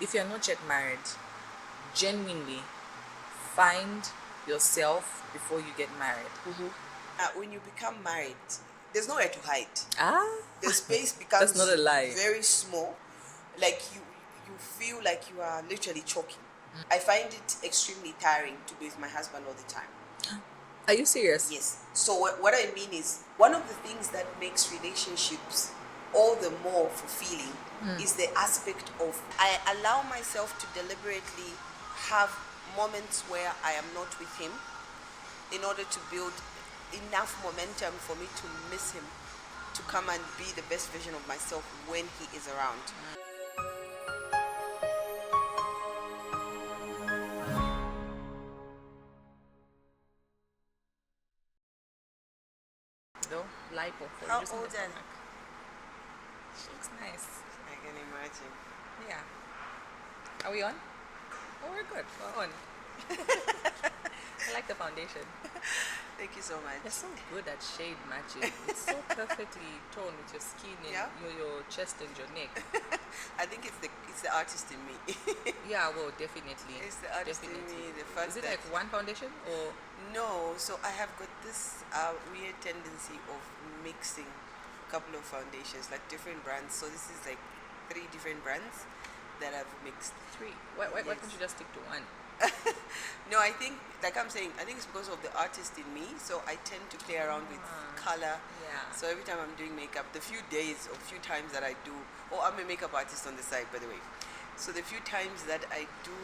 if you're not yet married, genuinely find yourself before you get married. When you become married, there's nowhere to hide. Ah, The space that's becomes not a lie. very small. Like you feel like you are literally choking. I find it extremely tiring to be with my husband all the time. Are you serious? Yes. So what I mean is, one of the things that makes relationships all the more fulfilling is the aspect of I allow myself to deliberately have moments where I am not with him in order to build enough momentum for me to miss him, to come and be the best version of myself when he is around. Though, lipo for How reducing the old are you? stomach. She looks nice. I can imagine. Yeah. Are we on? Oh, we're good. We're on. I like the foundation. Thank you so much. You're so good at shade matching. It's so perfectly toned with your skin and Yeah. your chest and your neck. I think it's the artist in me. Yeah, well, definitely. It's the artist in me. The fact Is it that like one foundation or? no, so I have got this weird tendency of mixing a couple of foundations, like different brands. So this is like 3 different brands that I've mixed. 3? Why Yes. can't you just stick to one? No, I think, like I'm saying, I think it's because of the artist in me. So I tend to play around with color. Yeah. So every time I'm doing makeup, the few days or few times that I do, I'm a makeup artist on the side, by the way. So the few times that I do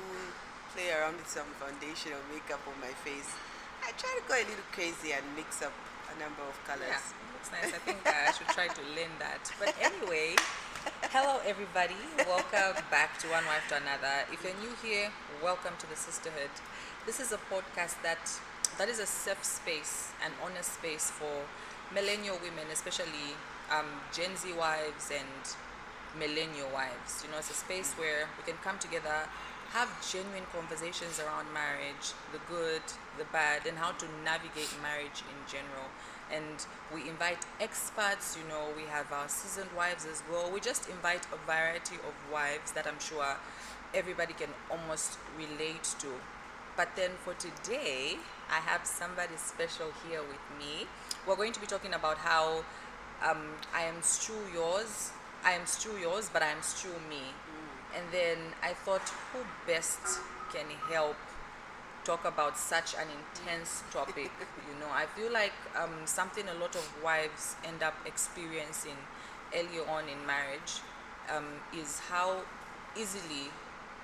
play around with some foundation or makeup on my face, I try to go a little crazy and mix up a number of colors. Yeah, it looks nice. I think I should try to learn that. But anyway, hello everybody. Welcome back to One Wife to Another. If you're new here, welcome to the Sisterhood. This is a podcast that is a safe space, an honest space for millennial women, especially Gen Z wives and millennial wives. You know, it's a space where we can come together, have genuine conversations around marriage, the good, the bad, and how to navigate marriage in general. And we invite experts, you know, we have our seasoned wives as well. We just invite a variety of wives that I'm sure everybody can almost relate to. But then for today, I have somebody special here with me. We're going to be talking about how I am still yours. I am still yours, but I am still me. And then I thought, who best can help talk about such an intense topic? You know, I feel like something a lot of wives end up experiencing early on in marriage is how easily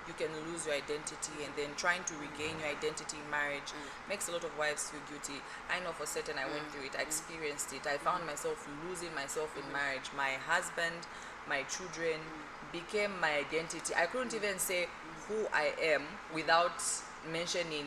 you can lose your identity, and then trying to regain your identity in marriage makes a lot of wives feel guilty. I know for certain I went through it, I experienced it. I found myself losing myself in marriage. My husband, my children became my identity. I couldn't even say who I am without mentioning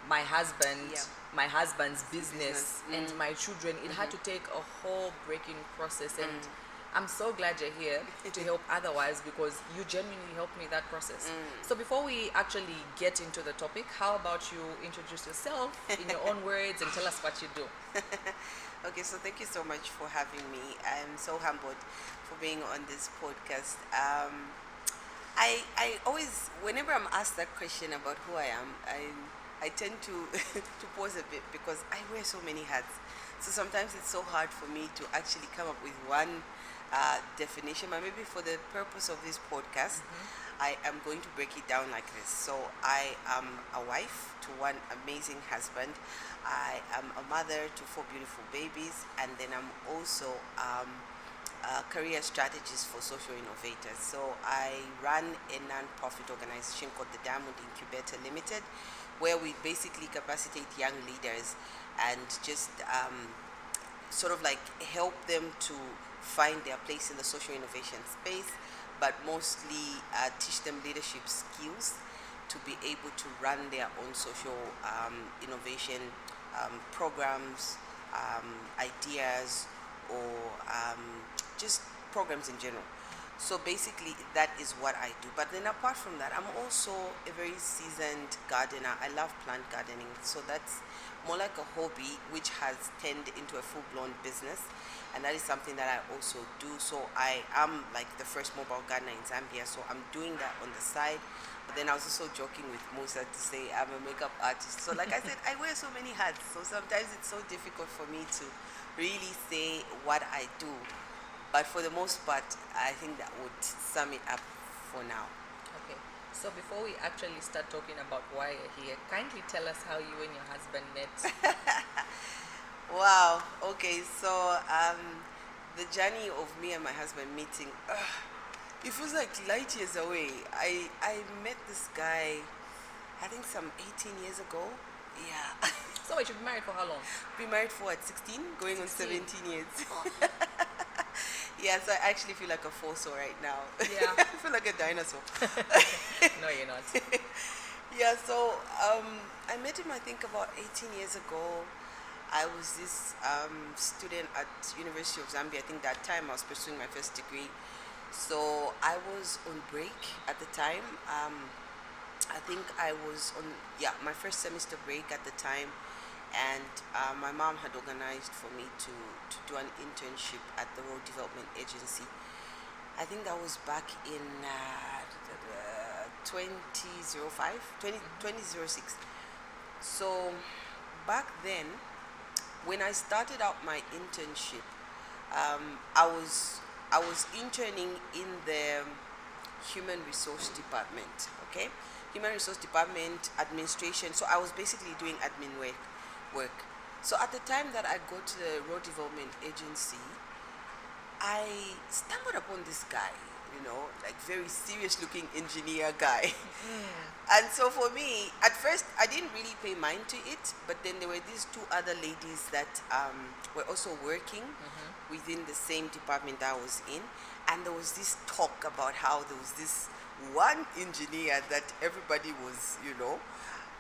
my husband, Yeah. my husband's business, Business. and my children. It had to take a whole breaking process, and I'm so glad you're here to help otherwise, because you genuinely helped me that process. So before we actually get into the topic, how about you introduce yourself in your own words and tell us what you do? Okay, so thank you so much for having me. I'm so humbled for being on this podcast. I always, whenever I'm asked that question about who I am, I tend to to pause a bit because I wear so many hats. So sometimes it's so hard for me to actually come up with one definition. But maybe for the purpose of this podcast, I am going to break it down like this. So I am a wife to one amazing husband. I am a mother to 4 beautiful babies, and then I'm also career strategist for social innovators. So I run a non-profit organization called the Diamond Incubator Limited, where we basically capacitate young leaders and just sort of like help them to find their place in the social innovation space, but mostly teach them leadership skills to be able to run their own social innovation programs, ideas, or just programs in general. So basically, that is what I do. But then apart from that, I'm also a very seasoned gardener. I love plant gardening. So that's more like a hobby, which has turned into a full-blown business. And that is something that I also do. So I am like the first mobile gardener in Zambia. So I'm doing that on the side. But then I was also joking with Musa to say I'm a makeup artist. So like I said, I wear so many hats. So sometimes it's so difficult for me to really say what I do. But for the most part, I think that would sum it up for now. Okay. So before we actually start talking about why you're here, kindly tell us how you and your husband met. Wow. Okay. So the journey of me and my husband meeting, it feels like light years away. I met this guy, I think some 18 years ago. Yeah. So wait, you've been married for how long? Been married for what, 16? Going 16. on 17 years. Yeah, so I actually feel like a fossil right now. Yeah. I feel like a dinosaur. No, you're not. Yeah, so I met him, I think, about 18 years ago. I was this student at University of Zambia. I think that time I was pursuing my first degree. So I was on break at the time. I think I was on, my first semester break at the time. And my mom had organized for me to do an internship at the Road Development Agency. I think that was back in 2006. So back then, when I started out my internship, I was interning in the human resource department. Okay, human resource department administration. So I was basically doing admin work. So at the time that I got to the Road Development Agency, I stumbled upon this guy, like very serious looking engineer guy. And so for me, at first, I didn't really pay mind to it, but then there were these two other ladies that were also working within the same department that I was in. And there was this talk about how there was this one engineer that everybody was,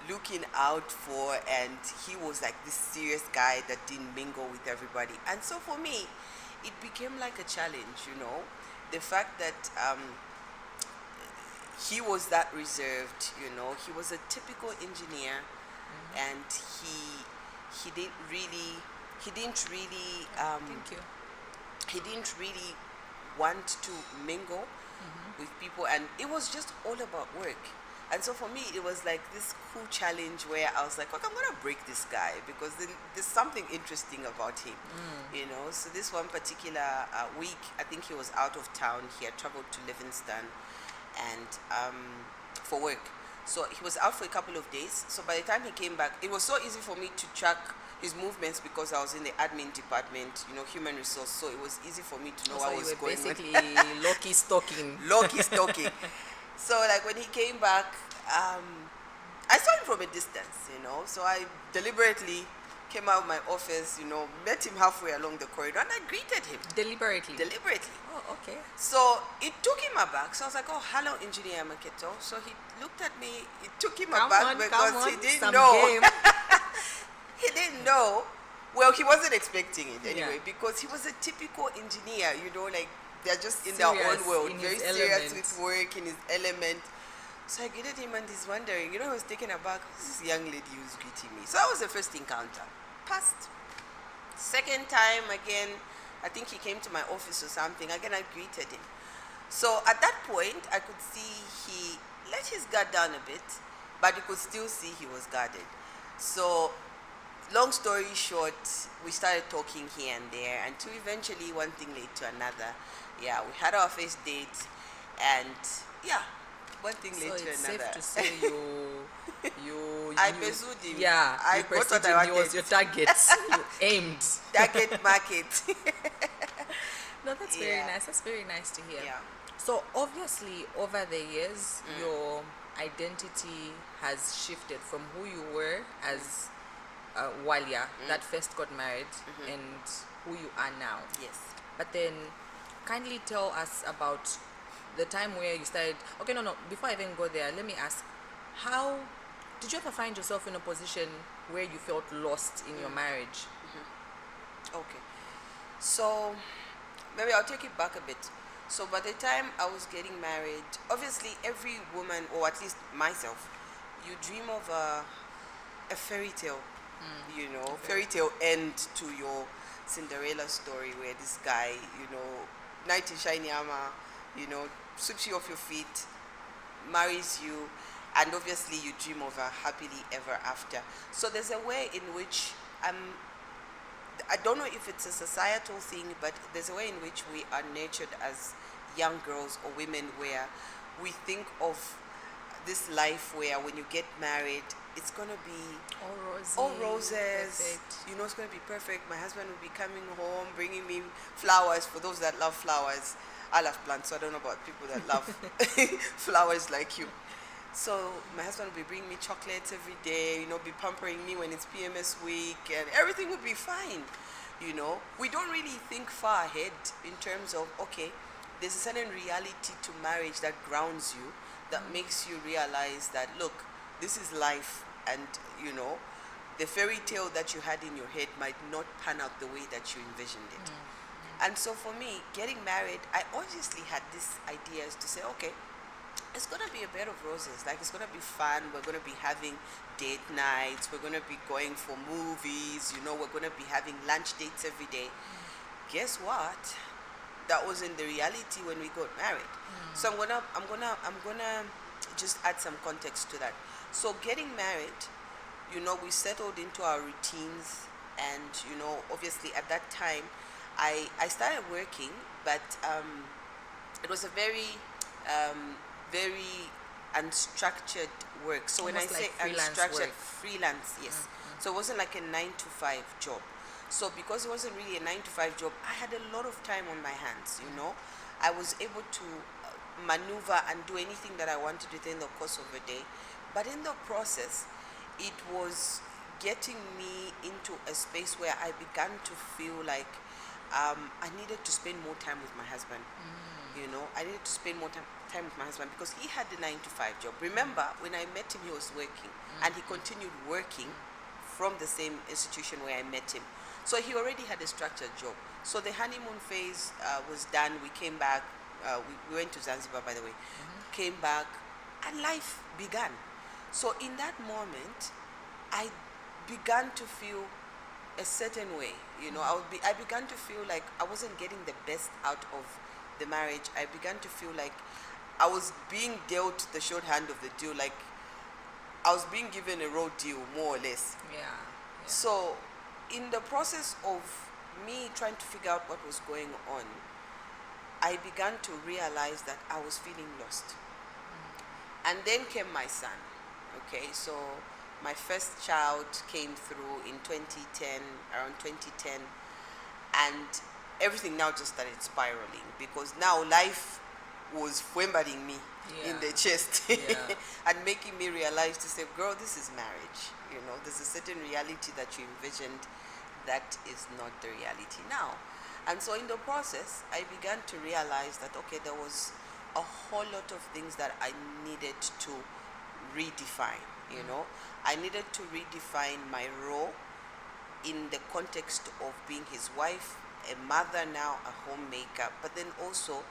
looking out for, and he was like this serious guy that didn't mingle with everybody. And so for me, it became like a challenge, the fact that he was that reserved, he was a typical engineer, and he didn't really Thank you. he didn't really want to mingle with people, and it was just all about work. And so for me, it was like this cool challenge where I was like, I'm gonna break this guy, because then there's something interesting about him, So this one particular week, I think he was out of town. He had traveled to Livingston, and for work. So he was out for a couple of days. So by the time he came back, it was so easy for me to track his movements because I was in the admin department, human resource. So it was easy for me to know what was going on. Basically, Loki stalking. Loki stalking. So like when he came back, I saw him from a distance, So I deliberately came out of my office, met him halfway along the corridor, and I greeted him. Deliberately. Oh, okay. So it took him aback. So I was like, "Oh, hello, Engineer Maketo." So he looked at me. It took him aback because he didn't know. He didn't know. Well, he wasn't expecting it anyway, because he was a typical engineer, like they're just in their own world, very serious with work, in his element. So I greeted him, and he's wondering, he was taken aback. Who's this young lady who's greeting me? So that was the first encounter. Passed. Second time, again, I think he came to my office or something. Again, I greeted him. So at that point, I could see he let his guard down a bit, but you could still see he was guarded. So long story short, we started talking here and there, and to eventually one thing led to another. Yeah, we had our first date, and one thing led to it's another. safe to say you I pursued him. Yeah, I got what I wanted. He was your target. You aimed. Target market. No, that's very nice. That's very nice to hear. Yeah. So obviously, over the years, your identity has shifted from who you were as Bwalya, that first got married, and who you are now. Yes. But then, kindly tell us about the time where you started. Okay, no. Before I even go there, let me ask, how did you ever find yourself in a position where you felt lost in your marriage? Okay. So maybe I'll take it back a bit. So by the time I was getting married, obviously every woman, or at least myself, you dream of a fairy tale, fairy tale end to your Cinderella story where this guy, knight in shiny armor, you know, sweeps you off your feet, marries you, and obviously you dream of a happily ever after. So there's a way in which I don't know if it's a societal thing, but there's a way in which we are nurtured as young girls or women where we think of this life where when you get married, it's going to be All roses. perfect. It's going to be perfect. My husband will be coming home, bringing me flowers. For those that love flowers, I love plants, so I don't know about people that love flowers like you. So my husband will be bringing me chocolates every day, be pampering me when it's PMS week, and everything will be fine. We don't really think far ahead in terms of, okay, there's a certain reality to marriage that grounds you, that makes you realize that, look, this is life, and the fairy tale that you had in your head might not pan out the way that you envisioned it. And so for me, getting married, I obviously had these ideas to say, okay, it's going to be a bed of roses. Like, it's going to be fun. We're going to be having date nights. We're going to be going for movies. We're going to be having lunch dates every day. Guess what? That wasn't the reality when we got married. So I'm gonna just add some context to that. So getting married, we settled into our routines, and obviously at that time, I started working, but it was a very unstructured work. So when I Almost say like freelance unstructured, work. freelance, yes. So it wasn't like a 9 to 5 job. So because it wasn't really a 9 to 5 job, I had a lot of time on my hands. I was able to maneuver and do anything that I wanted within the course of a day. But in the process, it was getting me into a space where I began to feel like I needed to spend more time with my husband. I needed to spend more time with my husband because he had the 9 to 5 job. Remember, when I met him, he was working, and he continued working from the same institution where I met him. So he already had a structured job. So the honeymoon phase was done. We came back. We went to Zanzibar, by the way. Came back, and life began. So in that moment, I began to feel a certain way. I began to feel like I wasn't getting the best out of the marriage. I began to feel like I was being dealt the short hand of the deal, like I was being given a raw deal, more or less. Yeah. So in the process of me trying to figure out what was going on, I began to realize that I was feeling lost. And then came my son. Okay, so my first child came through in 2010, around 2010, and everything now just started spiraling because now life was whimpering me in the chest and making me realize to say, girl, this is marriage. There's a certain reality that you envisioned that is not the reality now. And so in the process, I began to realize that, okay, there was a whole lot of things that I needed to redefine. I needed to redefine my role in the context of being his wife, a mother now, a homemaker, but then also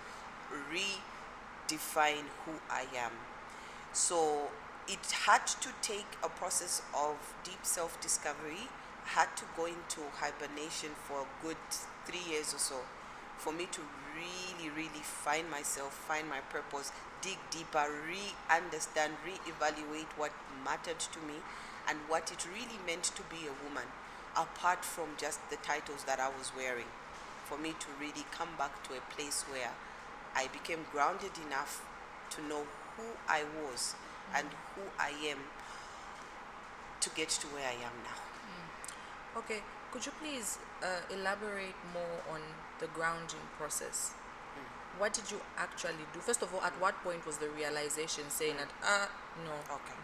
redefine who I am. So it had to take a process of deep self-discovery. I had to go into hibernation for a good 3 years or so for me to really, really find myself, find my purpose, dig deeper, re-understand, re-evaluate what mattered to me and what it really meant to be a woman, apart from just the titles that I was wearing, for me to really come back to a place where I became grounded enough to know who I was and who I am to get to where I am now. Okay, could you please elaborate more on the grounding process? What did you actually do? First of all, at what point was the realization saying that, no,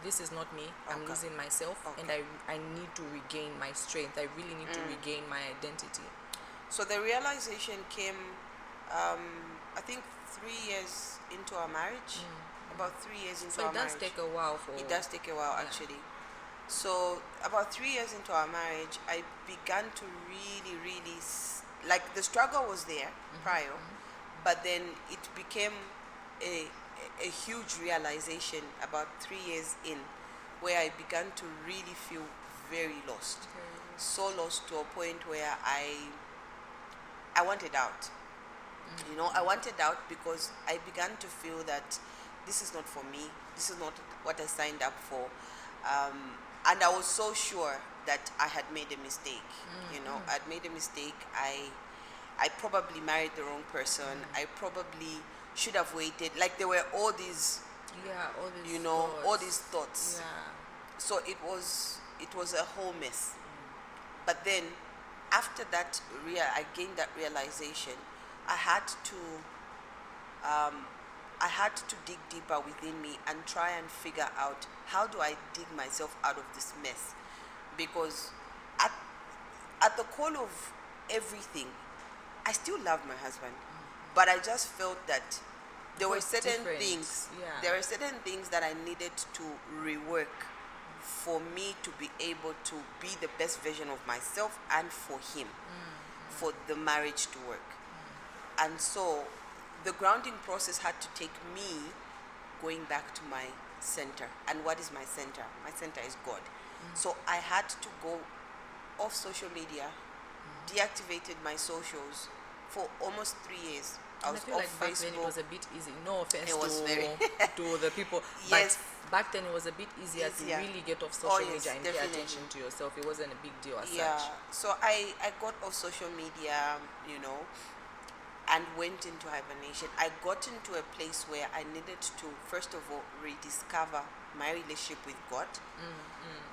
this is not me, I'm losing myself, and I need to regain my strength, I really need to regain my identity? So the realization came, I think 3 years into our marriage, about 3 years into our marriage. So it does take a while for... It does take a while, actually. So about 3 years into our marriage, I began to really, really, like the struggle was there prior, But then it became a, a huge realization about 3 years in, where I began to really feel very lost. So lost to a point where I wanted out. You know, I wanted out because I began to feel that this is not for me. This is not what I signed up for. And I was so sure that I had made a mistake. You know, I'd made a mistake. I probably married the wrong person. I probably should have waited. Like there were all these, all these you know, thoughts. all these thoughts. Yeah. So it was a whole mess. But then after that, I gained that realization. I had to dig deeper within me and try and figure out how do I dig myself out of this mess, because at the core of everything, I still love my husband, but I just felt that there were certain different. things. Yeah. There were certain things that I needed to rework for me to be able to be the best version of myself and for him, for the marriage to work. And so the grounding process had to take me going back to my center. And what is my center? My center is God. So I had to go off social media, deactivated my socials for almost 3 years. I And was I feel off like back Facebook. then it was a bit easy. No offense It was to, very to the people. Yes. But back then it was a bit easier Easier. to really get off social yes, media and pay definitely. attention to yourself. It wasn't a big deal as Yeah. such. So I got off social media, you know, and went into hibernation. I got into a place where I needed to, first of all, rediscover my relationship with God.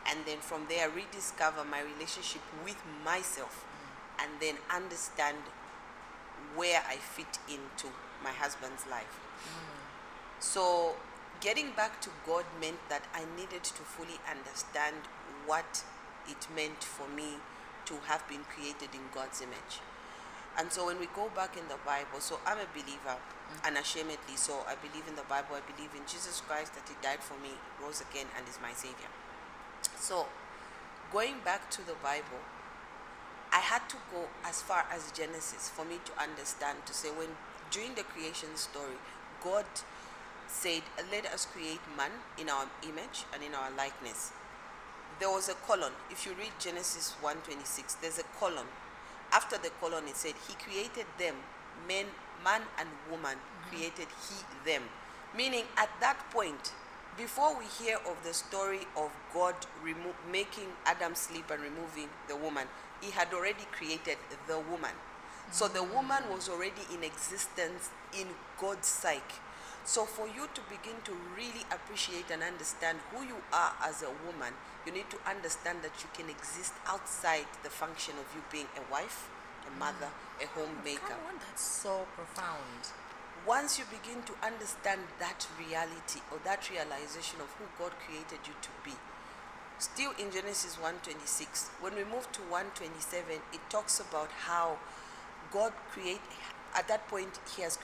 And then from there, rediscover my relationship with myself. And then understand where I fit into my husband's life. So getting back to God meant that I needed to fully understand what it meant for me to have been created in God's image. And so when we go back in the Bible, so I'm a believer, unashamedly so. I believe in the Bible. I believe in Jesus Christ, that he died for me, rose again, and is my savior. So going back to the Bible, I had to go as far as Genesis for me to understand, to say, when during the creation story, God said, let us create man in our image and in our likeness. There was a colon. If you read Genesis 1:26, there's a colon. After the colon, it said, he created them, man and woman, created he them. Meaning, at that point, before we hear of the story of God making Adam sleep and removing the woman, he had already created the woman. So the woman was already in existence in God's psyche. So for you to begin to really appreciate and understand who you are as a woman, you need to understand that you can exist outside the function of you being a wife, a mother, a homemaker. Come on, that's so profound. Once you begin to understand that reality or that realization of who God created you to be, still in Genesis 1:26, when we move to 1:27, it talks about how God at that point he has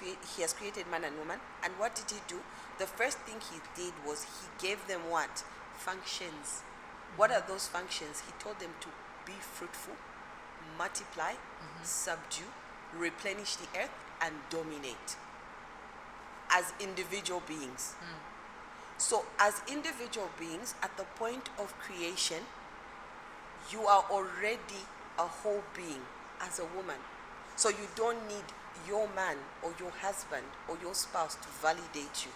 created man and woman. And what did he do? The first thing he did was he gave them what? Functions. What are those functions? He told them to be fruitful, multiply, subdue, replenish the earth, and dominate as individual beings. So as individual beings, at the point of creation, you are already a whole being as a woman. So you don't need your man or your husband or your spouse to validate you,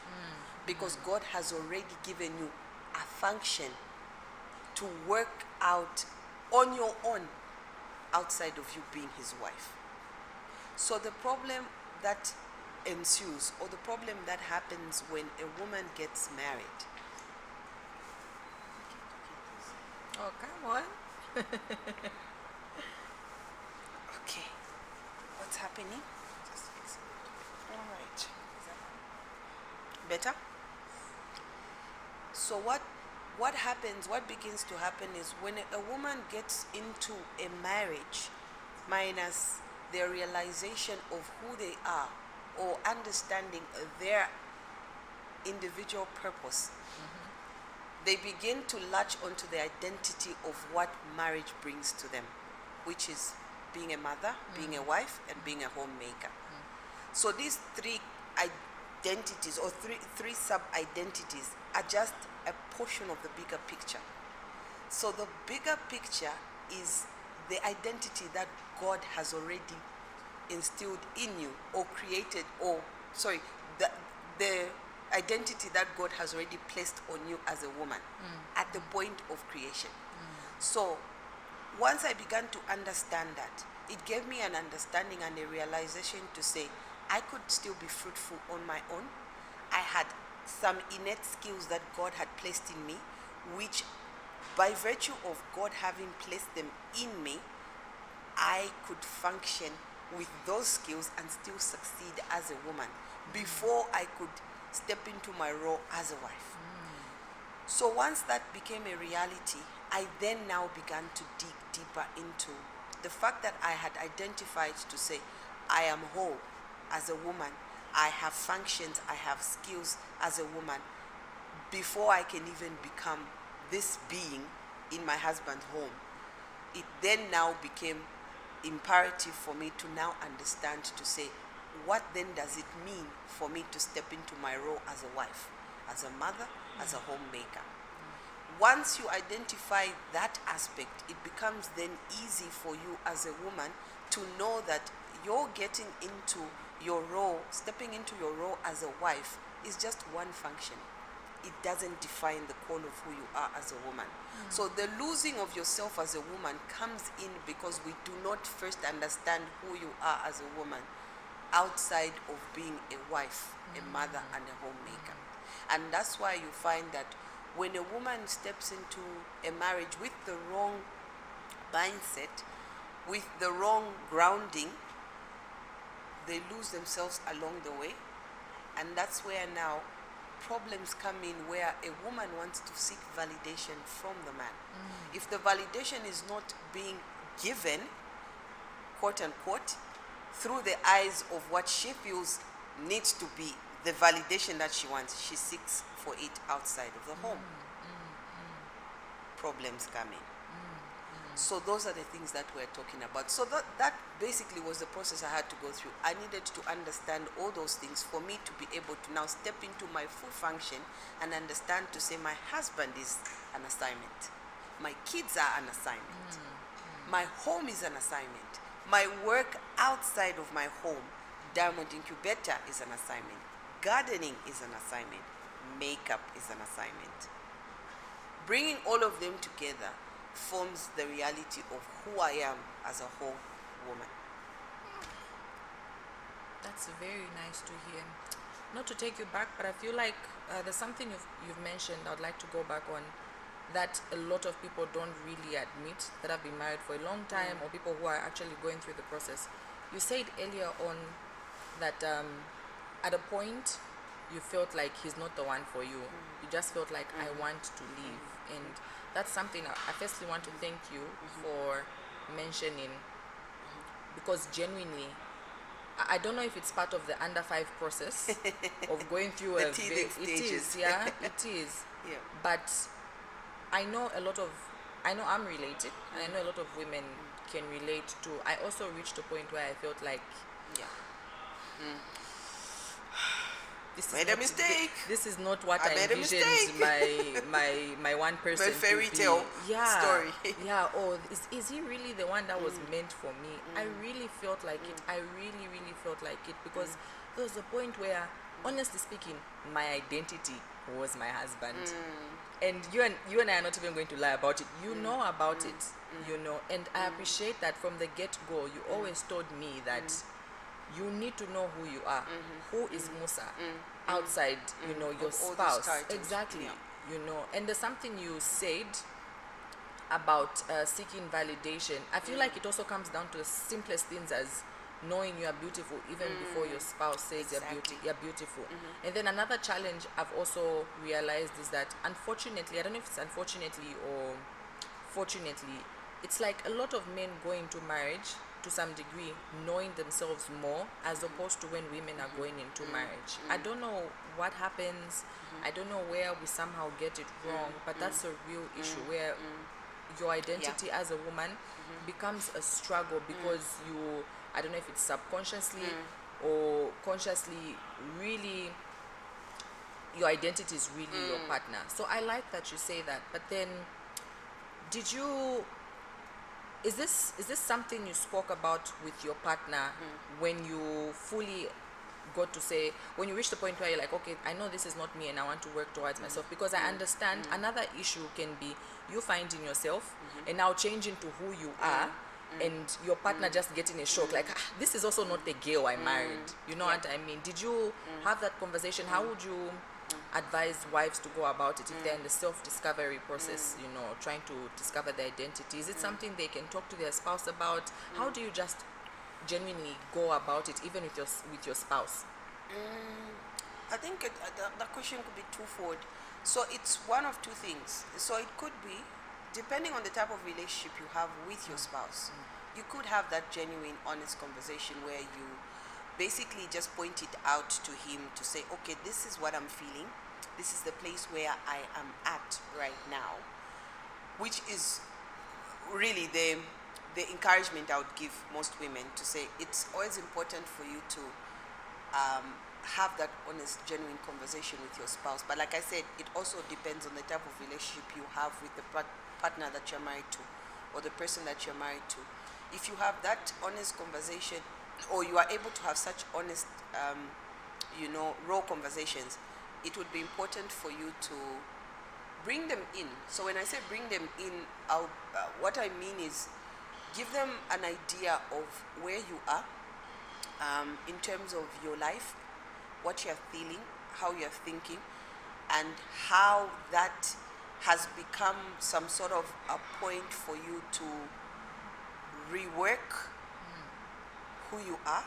because God has already given you a function to work out on your own outside of you being his wife. So the problem that ensues, or the problem that happens when a woman gets married. Oh, come on. Okay, what's happening? Just fix it. All right. Better? So what happens, what begins to happen is when a woman gets into a marriage minus their realization of who they are or understanding their individual purpose, they begin to latch onto the identity of what marriage brings to them, which is being a mother, being a wife, and being a homemaker. So these three identities, or three sub-identities, are just a portion of the bigger picture. So the bigger picture is the identity that God has already instilled in you, or created, or the identity that God has already placed on you as a woman at the point of creation. So once I began to understand that, it gave me an understanding and a realization to say I could still be fruitful on my own. I had some innate skills that God had placed in me, which by virtue of God having placed them in me, I could function with those skills and still succeed as a woman before I could step into my role as a wife. So once that became a reality, I then now began to dig deeper into the fact that I had identified to say, I am whole as a woman. I have functions, I have skills as a woman before I can even become this being in my husband's home. It then now became imperative for me to now understand to say, what then does it mean for me to step into my role as a wife, as a mother, as a homemaker? Once you identify that aspect, it becomes then easy for you as a woman to know that you're getting into your role, stepping into your role as a wife is just one function. It doesn't define the core of who you are as a woman. So the losing of yourself as a woman comes in because we do not first understand who you are as a woman outside of being a wife, a mother, and a homemaker. And that's why you find that when a woman steps into a marriage with the wrong mindset, with the wrong grounding, they lose themselves along the way. And that's where now problems come in, where a woman wants to seek validation from the man. If the validation is not being given, quote unquote, through the eyes of what she feels needs to be the validation that she wants, she seeks for it outside of the home. Problems come in. So those are the things that we're talking about. So that basically was the process I had to go through. I needed to understand all those things for me to be able to now step into my full function and understand to say my husband is an assignment. My kids are an assignment. My home is an assignment. My work outside of my home, Diamond Incubator, is an assignment. Gardening is an assignment. Makeup is an assignment. Bringing all of them together forms the reality of who I am as a whole woman. That's very nice to hear. Not to take you back, but I feel like there's something you've mentioned I'd like to go back on, that a lot of people don't really admit that have been married for a long time, or people who are actually going through the process. You said earlier on that at a point you felt like he's not the one for you. You just felt like, I want to leave. And that's something I firstly want to thank you for mentioning, because genuinely, I don't know if it's part of the under 5 process of going through The a teething it is, stages. yeah, it is. Yeah. But I know I'm related, and I know a lot of women can relate to. I also reached a point where I felt like, Yeah. this is Made a not- mistake. This is not what I I made a envisioned my one person My fairy to be. tale story. Yeah. Oh, is he really the one that was meant for me? I really felt like it. I really felt like it, because there was a point where, honestly speaking, my identity was my husband. And you and I are not even going to lie about it. You know about it, you know. And I appreciate that from the get-go, you always told me that you need to know who you are. Who is Musa outside, you know, your Of all those spouse. titles. Exactly, Yeah. you know. And there's something you said about seeking validation. I feel like it also comes down to the simplest things as knowing you are beautiful even before your spouse says Exactly. you're beautiful. And then another challenge I've also realized is that, unfortunately, I don't know if it's unfortunately or fortunately, it's like a lot of men go into marriage to some degree knowing themselves more, as opposed to when women are going into marriage. I don't know what happens. I don't know where we somehow get it wrong, but that's a real issue where your identity as a woman becomes a struggle, because you, I don't know if it's subconsciously or consciously really your identity is really your partner. So I like that you say that. But then, did you? Is this something you spoke about with your partner when you fully got to say, when you reach the point where you're like, okay, I know this is not me and I want to work towards myself? Because I understand another issue can be you finding yourself and now changing to who you are, and your partner just getting a shock like, this is also not the girl I married. You know what I mean? Did you have that conversation? How would you advise wives to go about it if they're in the self-discovery process, trying to discover their identity? Is it something they can talk to their spouse about? How do you just genuinely go about it, even with your spouse? I think the question could be twofold. So it's one of two things. So it could be, depending on the type of relationship you have with your spouse, you could have that genuine, honest conversation where you basically just point it out to him to say, okay, this is what I'm feeling. This is the place where I am at right now, which is really the encouragement I would give most women, to say it's always important for you to have that honest, genuine conversation with your spouse. But like I said, it also depends on the type of relationship you have with the partner that you're married to, or the person that you're married to. If you have that honest conversation, or you are able to have such honest, raw conversations, it would be important for you to bring them in. So when I say bring them in, what I mean is give them an idea of where you are in terms of your life, what you're feeling, how you're thinking, and how that has become some sort of a point for you to rework who you are,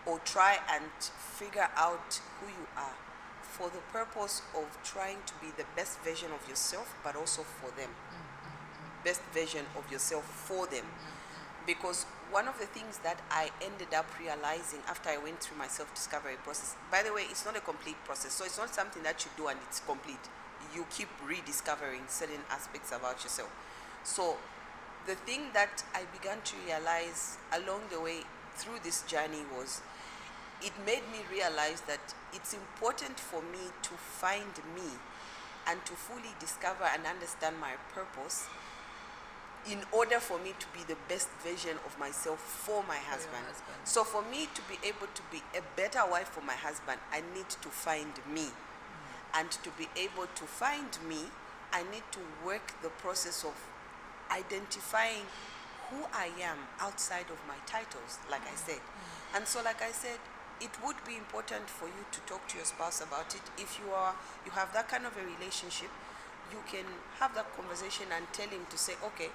or try and figure out who you are for the purpose of trying to be the best version of yourself, but also for them. Best version of yourself for them. Because one of the things that I ended up realizing after I went through my self-discovery process, by the way, it's not a complete process, so it's not something that you do and it's complete. You keep rediscovering certain aspects about yourself. So the thing that I began to realize along the way through this journey was, it made me realize that it's important for me to find me and to fully discover and understand my purpose in order for me to be the best version of myself for my husband. So for me to be able to be a better wife for my husband, I need to find me. And to be able to find me, I need to work the process of identifying who I am outside of my titles, like I said. And so, like I said, it would be important for you to talk to your spouse about it. If you have that kind of a relationship, you can have that conversation and tell him to say, okay,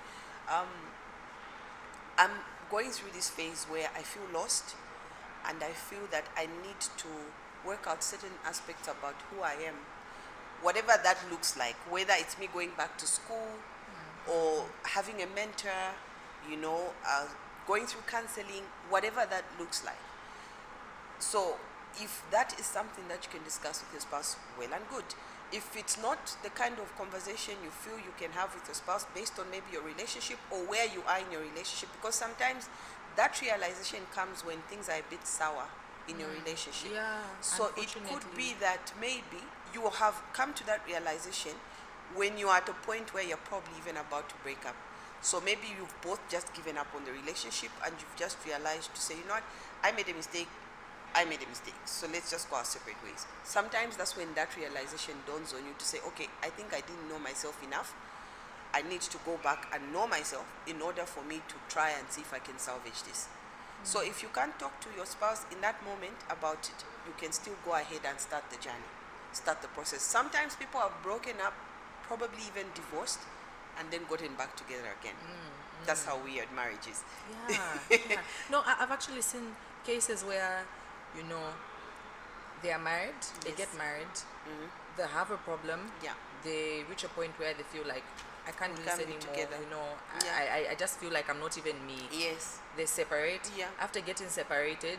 I'm going through this phase where I feel lost, and I feel that I need to work out certain aspects about who I am, whatever that looks like, whether it's me going back to school or having a mentor, going through counseling, whatever that looks like. So if that is something that you can discuss with your spouse, well and good. If it's not the kind of conversation you feel you can have with your spouse based on maybe your relationship or where you are in your relationship, because sometimes that realization comes when things are a bit sour in your relationship. Yeah, so it could be that maybe you will have come to that realization when you're at a point where you're probably even about to break up. So maybe you've both just given up on the relationship and you've just realized to say, you know what, I made a mistake, so let's just go our separate ways. Sometimes that's when that realization dawns on you to say, okay, I think I didn't know myself enough. I need to go back and know myself in order for me to try and see if I can salvage this. So if you can't talk to your spouse in that moment about it, you can still go ahead and start the journey, start the process. Sometimes people have broken up, probably even divorced, and then gotten back together again. That's how weird marriage is. Yeah. No, I've actually seen cases where, they are married, they get married, they have a problem, they reach a point where they feel like, I can't do this anymore, together. I just feel like I'm not even me. Yes. They separate. Yeah. After getting separated,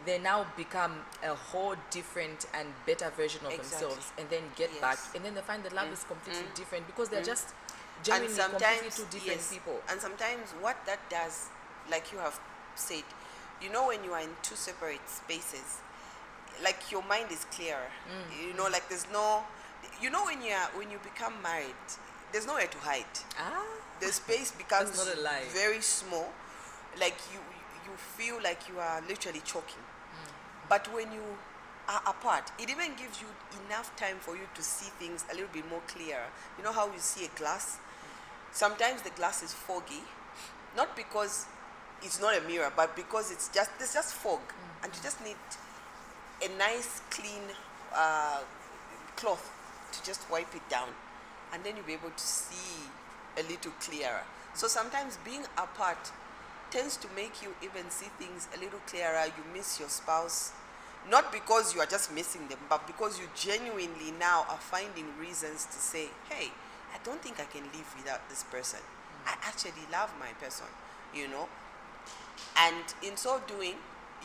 they now become a whole different and better version of themselves, and then get back, and then they find the love is completely different because they're just genuinely completely two different people. And sometimes what that does, like you have said, you know, when you are in two separate spaces, like your mind is clearer. You know, like there's no, you know, when you become married, there's nowhere to hide. The space becomes That's not a lie. very small. Like you feel like you are literally choking. But when you are apart, it even gives you enough time for you to see things a little bit more clearer. You know how you see a glass? Sometimes the glass is foggy, not because it's not a mirror, but because there's just fog, and you just need a nice clean cloth to just wipe it down, and then you'll be able to see a little clearer. So sometimes being apart tends to make you even see things a little clearer. You miss your spouse, not because you are just missing them, but because you genuinely now are finding reasons to say, hey, I don't think I can live without this person. I actually love my person, you know. And in so doing,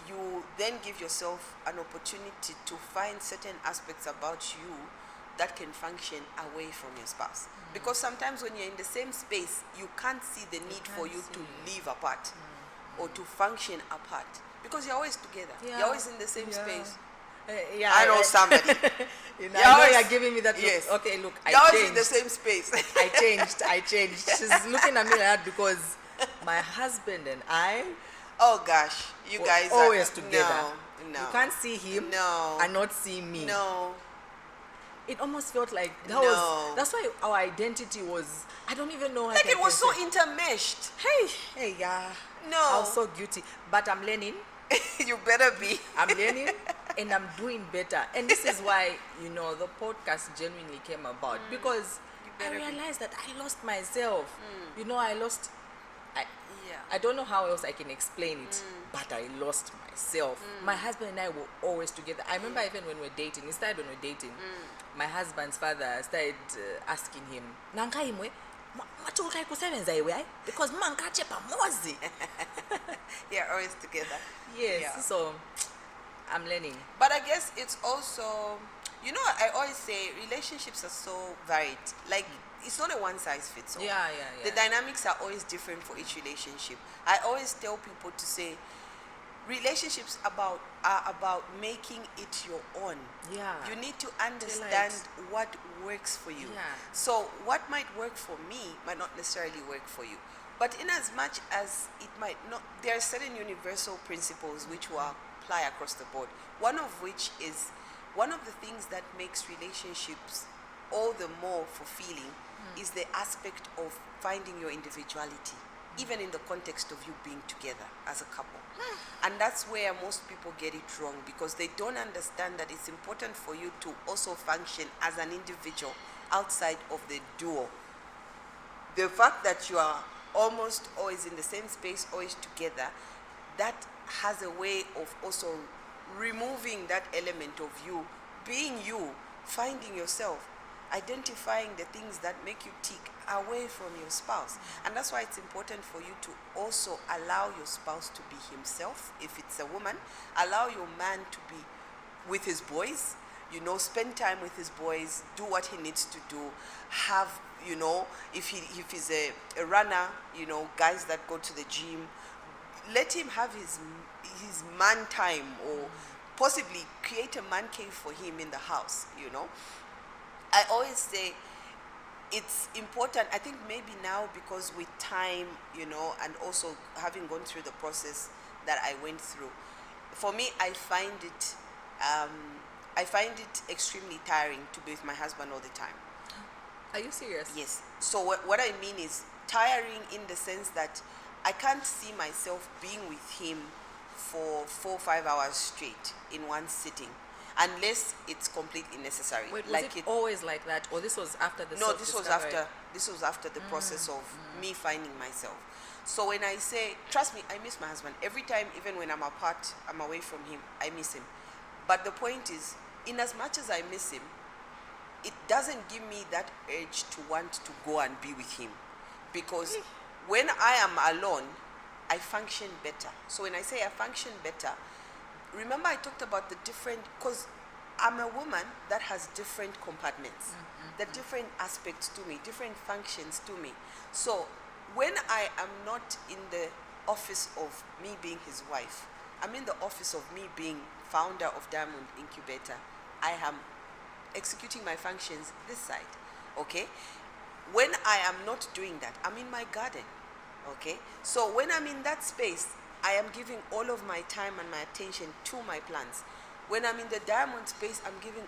you then give yourself an opportunity to find certain aspects about you that can function away from your spouse. Because sometimes when you're in the same space, you can't see the need for you to live apart or to function apart. Because you're always together. Yeah. You're always in the same space. Yeah, I know somebody. You know, You're I know always- you're giving me that look. Yes. Okay, look, You're always I in the changed. same space. I changed. She's looking at me like that because my husband and I Oh gosh, you were guys always are together. No. You can't see him No. and not see me. No. It almost felt like No. that's why our identity was, I don't even know how Like I it was so can say. intermeshed. Hey, yeah. No. I was so guilty. But I'm learning. You better be. I'm learning and I'm doing better. And this is why, you know, the podcast genuinely came about because You I better be. realized that I lost myself. You know, Yeah. I don't know how else I can explain it, but I lost myself. My husband and I were always together. I remember even when we were dating, it started when we were dating, my husband's father started asking him, Nankaimwe, machukai kusebenza iwe ai? Because mankache pamozi. Yeah, always together. Yes, Yeah. so I'm learning. But I guess it's also, you know, I always say relationships are so varied. Like, it's not a one size fits all. Yeah. The dynamics are always different for each relationship. I always tell people to say, relationships are about making it your own. Yeah. You need to understand what works for you. Yeah. So what might work for me might not necessarily work for you. But in as much as it might not, there are certain universal principles which will apply across the board. One of which is, one of the things that makes relationships all the more fulfilling is the aspect of finding your individuality, even in the context of you being together as a couple. And that's where most people get it wrong, because they don't understand that it's important for you to also function as an individual outside of the duo. The fact that you are almost always in the same space, always together, that has a way of also removing that element of you, being you, finding yourself, identifying the things that make you tick away from your spouse. And that's why it's important for you to also allow your spouse to be himself. If it's a woman, allow your man to be with his boys, you know, spend time with his boys, do what he needs to do, have, you know, if he's a runner, you know, guys that go to the gym, let him have his man time, or possibly create a man cave for him in the house, you know. I always say it's important, I think maybe now because with time, you know, and also having gone through the process that I went through, for me, I find it extremely tiring to be with my husband all the time. Are you serious? Yes. So what I mean is tiring in the sense that I can't see myself being with him for 4 or 5 hours straight in one sitting, unless it's completely necessary. Wait, was like it always like that, or this was after the No, this was self-discovery? after the process of me finding myself. So when I say, trust me, I miss my husband every time. Even when I'm apart, I'm away from him, I miss him. But the point is, in as much as I miss him, it doesn't give me that urge to want to go and be with him, because when I am alone, I function better. So when I say I function better, remember I talked about the different, because I'm a woman that has different compartments, the different aspects to me, different functions to me. So when I am not in the office of me being his wife, I'm in the office of me being founder of Diamond Incubator. I am executing my functions this side. Okay? When I am not doing that, I'm in my garden. Okay? So when I'm in that space, I am giving all of my time and my attention to my plants. When I'm in the diamond space, I'm giving